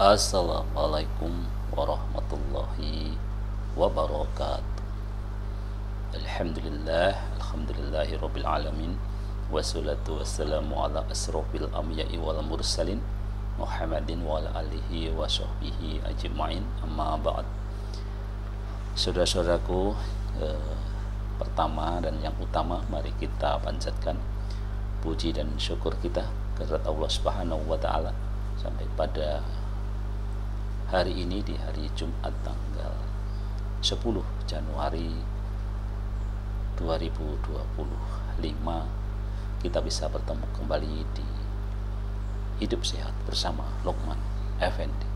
Assalamualaikum warahmatullahi wabarakatuh. Alhamdulillah, alhamdulillahirabbil alamin. Wassalatu wassalamu ala asrofil anbiya'i wal mursalin Muhammadin wa ala alihi wa sahbihi ajma'in. Amma ba'd. Saudara-saudaraku, pertama dan yang utama, mari kita panjatkan puji dan syukur kita kehadirat Allah Subhanahu wa taala sampai pada hari ini, di hari Jumat tanggal 10 Januari 2025, kita bisa bertemu kembali di Hidup Sehat bersama Luqman Effendi.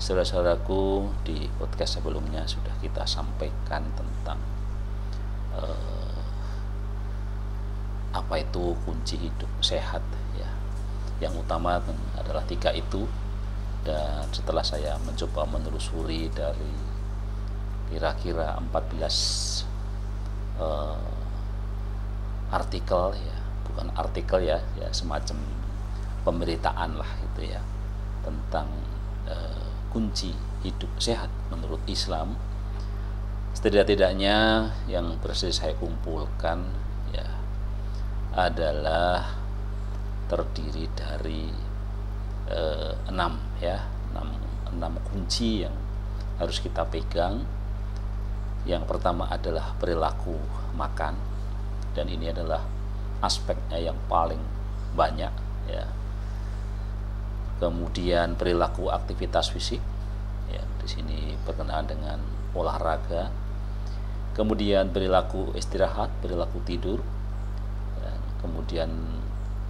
Saudara-saudaraku, di podcast sebelumnya sudah kita sampaikan tentang apa itu kunci hidup sehat ya. Yang utama adalah 3 itu. Dan setelah saya mencoba menelusuri dari kira-kira 14 artikel ya, bukan artikel ya, semacam pemberitaan lah gitu ya, tentang kunci hidup sehat menurut Islam. Setidak-tidaknya yang berhasil saya kumpulkan ya adalah terdiri dari 6 kunci yang harus kita pegang. Yang pertama adalah perilaku makan, dan ini adalah aspeknya yang paling banyak ya. Kemudian perilaku aktivitas fisik ya, di sini berkenaan dengan olahraga. Kemudian perilaku istirahat, perilaku tidur, dan kemudian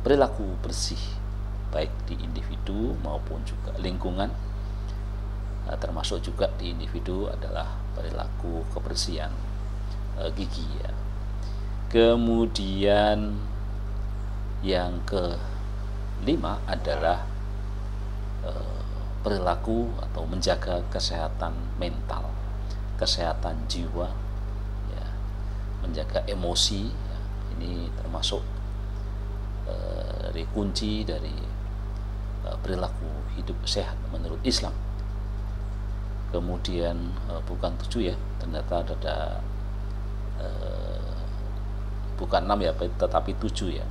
perilaku bersih baik di individu maupun juga lingkungan. Termasuk juga di individu adalah perilaku kebersihan gigi ya. Kemudian yang kelima adalah perilaku atau menjaga kesehatan mental, kesehatan jiwa ya, menjaga emosi ya. Ini termasuk dari kunci dari perilaku hidup sehat menurut Islam. Kemudian bukan 7 ya, ternyata ada bukan 6 ya, tetapi 7 ya.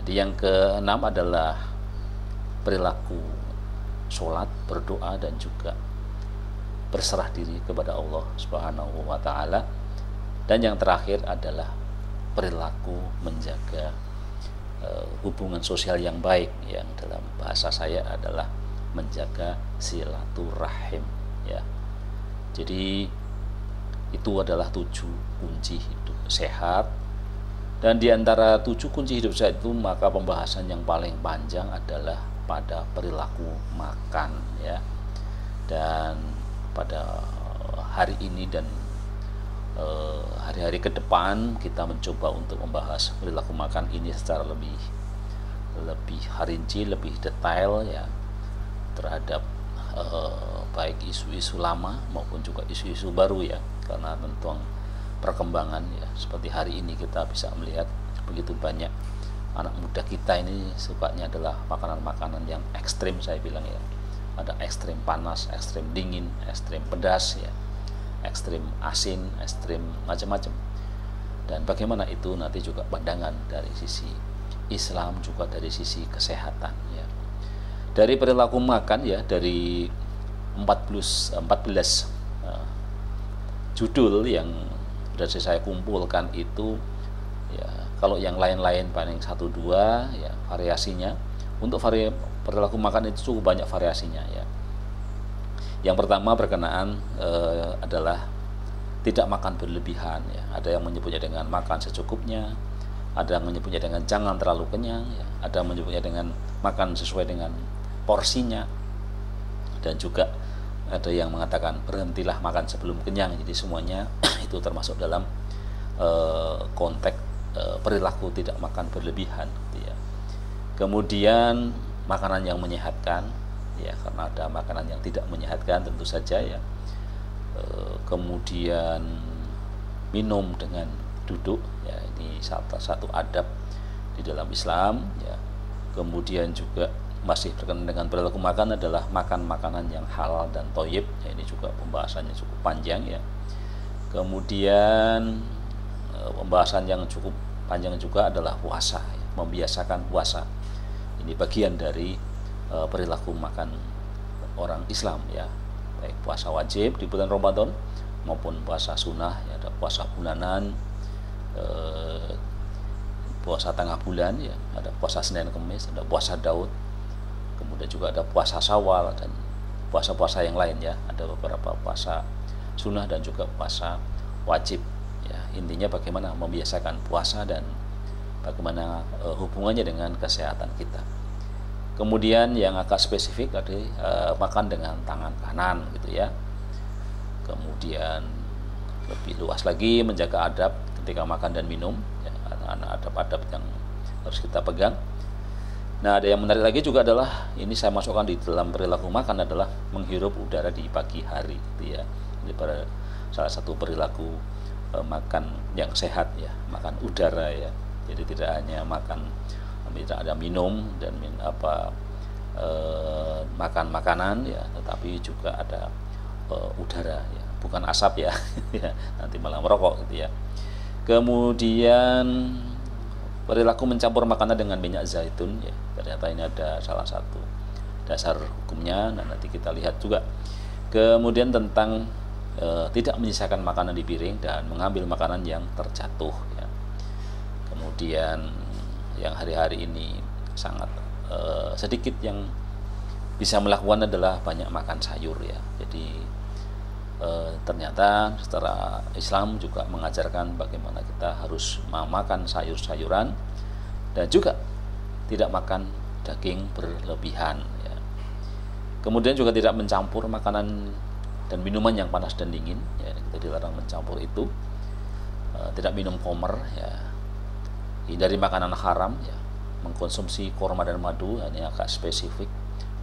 Jadi yang ke-6 adalah perilaku sholat, berdoa, dan juga berserah diri kepada Allah Subhanahu wa taala. Dan yang terakhir adalah perilaku menjaga hubungan sosial yang baik, yang dalam bahasa saya adalah menjaga silaturahim ya. Jadi itu adalah 7 kunci hidup sehat. Dan di antara 7 kunci hidup sehat itu, maka pembahasan yang paling panjang adalah pada perilaku makan ya. Dan pada hari ini dan hari-hari ke depan kita mencoba untuk membahas perilaku makan ini secara lebih rinci, lebih detail ya, terhadap baik isu-isu lama maupun juga isu-isu baru ya. Karena tentang perkembangan ya, seperti hari ini kita bisa melihat begitu banyak anak muda kita ini sukanya adalah makanan-makanan yang ekstrim, saya bilang ya. Ada ekstrim panas, ekstrim dingin, ekstrim pedas ya, ekstrim asin, ekstrim macam-macam. Dan bagaimana itu nanti juga pandangan dari sisi Islam, juga dari sisi kesehatan ya. Dari perilaku makan ya, dari 14 judul yang sudah saya kumpulkan itu ya, kalau yang lain-lain paling 1-2 ya variasinya. Untuk perilaku makan itu cukup banyak variasinya ya. Yang pertama berkenaan adalah tidak makan berlebihan ya. Ada yang menyebutnya dengan makan secukupnya, ada yang menyebutnya dengan jangan terlalu kenyang ya, ada yang menyebutnya dengan makan sesuai dengan porsinya, dan juga ada yang mengatakan berhentilah makan sebelum kenyang. Jadi semuanya itu termasuk dalam konteks perilaku tidak makan berlebihan gitu ya. Kemudian makanan yang menyehatkan ya, karena ada makanan yang tidak menyehatkan tentu saja ya. Kemudian minum dengan duduk ya, ini satu adab di dalam Islam ya. Kemudian juga masih berkenaan dengan perilaku makan adalah makan makanan yang halal dan thoyyib. Ya, ini juga pembahasannya cukup panjang ya. Kemudian pembahasan yang cukup panjang juga adalah puasa, ya, membiasakan puasa. Ini bagian dari perilaku makan orang Islam ya, baik puasa wajib di bulan Ramadan maupun puasa sunnah ya, ada puasa bulanan, puasa tengah bulan ya, ada puasa Senin Kamis, ada puasa Daud, kemudian juga ada puasa Syawal dan puasa-puasa yang lain ya, ada beberapa puasa sunnah dan juga puasa wajib ya. Intinya bagaimana membiasakan puasa dan bagaimana hubungannya dengan kesehatan kita. Kemudian yang agak spesifik tadi makan dengan tangan kanan gitu ya. Kemudian lebih luas lagi menjaga adab ketika makan dan minum ya, adab-adab yang harus kita pegang. Nah, ada yang menarik lagi juga adalah ini saya masukkan di dalam perilaku makan adalah menghirup udara di pagi hari gitu ya. Ini pada salah satu perilaku makan yang sehat ya, makan udara ya. Jadi tidak hanya makan, tidak ada minum dan makan makanan ya, tetapi juga ada udara ya, bukan asap ya, ya nanti malah merokok gitu ya. Kemudian perilaku mencampur makanan dengan minyak zaitun ya, ternyata ini ada salah satu dasar hukumnya. Nah, nanti kita lihat juga. Kemudian tentang tidak menyisakan makanan di piring dan mengambil makanan yang terjatuh ya. Kemudian yang hari-hari ini sangat sedikit yang bisa melakukan adalah banyak makan sayur ya. Jadi ternyata secara Islam juga mengajarkan bagaimana kita harus makan sayur-sayuran dan juga tidak makan daging berlebihan ya. Kemudian juga tidak mencampur makanan dan minuman yang panas dan dingin ya, kita dilarang mencampur itu. Tidak minum khamr ya, hindari makanan haram ya, mengkonsumsi korma dan madu ini agak spesifik,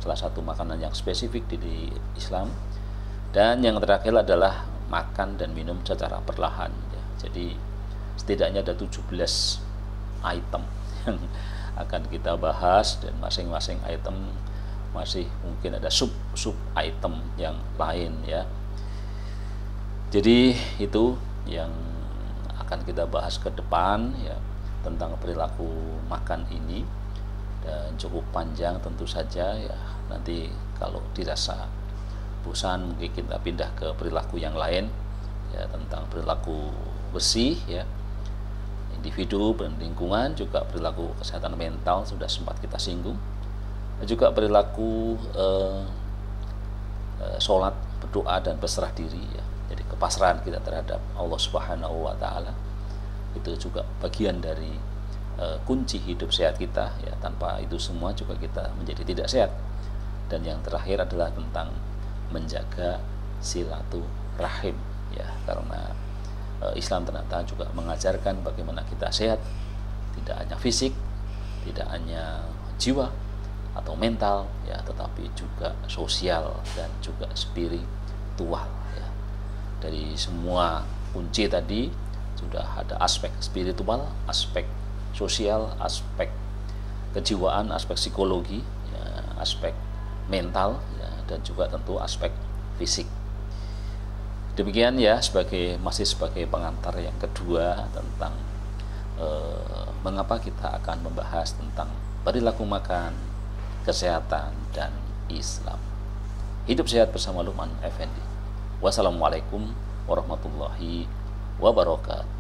salah satu makanan yang spesifik di Islam. Dan yang terakhir adalah makan dan minum secara perlahan ya. Jadi setidaknya ada 17 item yang akan kita bahas dan masing-masing item masih mungkin ada sub item yang lain ya. Jadi itu yang akan kita bahas ke depan ya, tentang perilaku makan ini, dan cukup panjang tentu saja ya. Nanti kalau dirasa bosan mungkin kita pindah ke perilaku yang lain ya, tentang perilaku bersih ya, individu dan lingkungan, juga perilaku kesehatan mental sudah sempat kita singgung, dan juga perilaku sholat, berdoa dan berserah diri ya. Jadi kepasrahan kita terhadap Allah Subhanahu wa taala itu juga bagian dari kunci hidup sehat kita ya. Tanpa itu semua juga kita menjadi tidak sehat. Dan yang terakhir adalah tentang menjaga silaturahim ya, karena Islam ternyata juga mengajarkan bagaimana kita sehat, tidak hanya fisik, tidak hanya jiwa atau mental ya, tetapi juga sosial dan juga spiritual ya. Dari semua kunci tadi sudah ada aspek spiritual, aspek sosial, aspek kejiwaan, aspek psikologi ya, aspek mental ya, dan juga tentu aspek fisik. Demikian ya, masih sebagai pengantar yang kedua tentang mengapa kita akan membahas tentang perilaku makan, kesehatan dan Islam. Hidup sehat bersama Luqman Effendi. Wassalamualaikum warahmatullahi wabarakatuh.